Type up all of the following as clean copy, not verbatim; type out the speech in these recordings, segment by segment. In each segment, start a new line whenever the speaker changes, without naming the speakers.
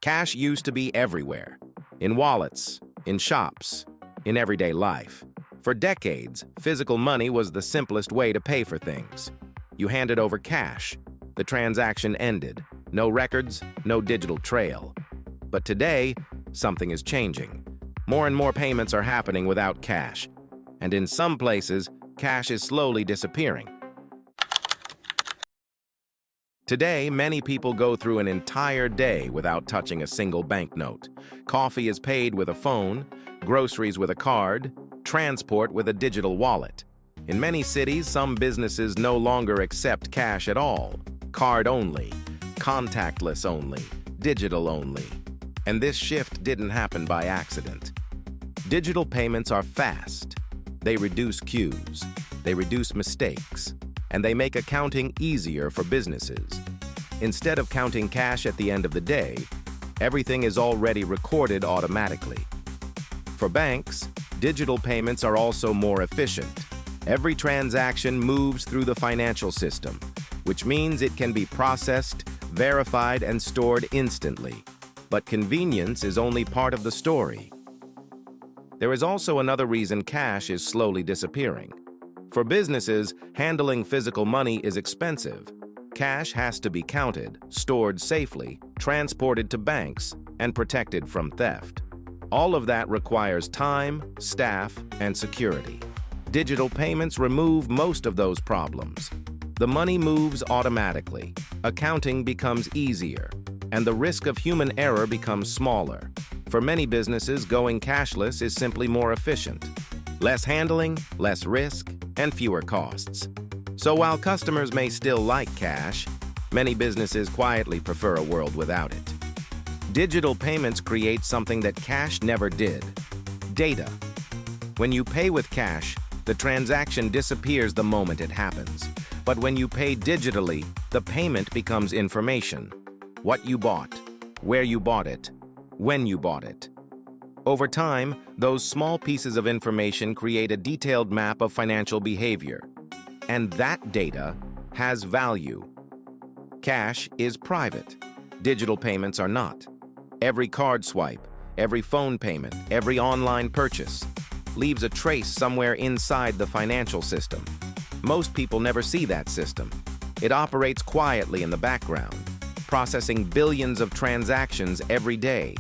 Cash used to be everywhere, in wallets, in shops, in everyday life. For decades, physical money was the simplest way to pay for things. You handed over cash. The transaction ended. No records, no digital trail. But today, something is changing. More and more payments are happening without cash. And in some places, cash is slowly disappearing. Today, many people go through an entire day without touching a single banknote. Coffee is paid with a phone, groceries with a card, transport with a digital wallet. In many cities, some businesses no longer accept cash at all. Card only, contactless only, digital only. And this shift didn't happen by accident. Digital payments are fast. They reduce queues, they reduce mistakes, and they make accounting easier for businesses. Instead of counting cash at the end of the day, everything is already recorded automatically. For banks, digital payments are also more efficient. Every transaction moves through the financial system, which means it can be processed, verified, and stored instantly. But convenience is only part of the story. There is also another reason cash is slowly disappearing. For businesses, handling physical money is expensive. Cash has to be counted, stored safely, transported to banks, and protected from theft. All of that requires time, staff, and security. Digital payments remove most of those problems. The money moves automatically, accounting becomes easier, and the risk of human error becomes smaller. For many businesses, going cashless is simply more efficient. Less handling, less risk, and fewer costs. So while customers may still like cash, many businesses quietly prefer a world without it. Digital payments create something that cash never did: data. When you pay with cash, the transaction disappears the moment it happens. But when you pay digitally, the payment becomes information. What you bought, where you bought it, when you bought it. Over time, those small pieces of information create a detailed map of financial behavior. And that data has value. Cash is private. Digital payments are not. Every card swipe, every phone payment, every online purchase leaves a trace somewhere inside the financial system. Most people never see that system. It operates quietly in the background, processing billions of transactions every day.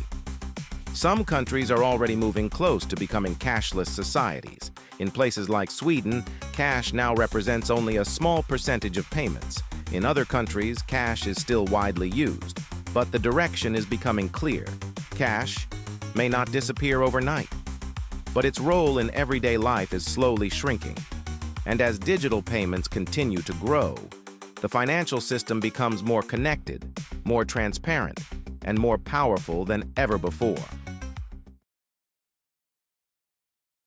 Some countries are already moving close to becoming cashless societies. In places like Sweden, cash now represents only a small percentage of payments. In other countries, cash is still widely used, but the direction is becoming clear. Cash may not disappear overnight, but its role in everyday life is slowly shrinking. And as digital payments continue to grow, the financial system becomes more connected, more transparent, and more powerful than ever before.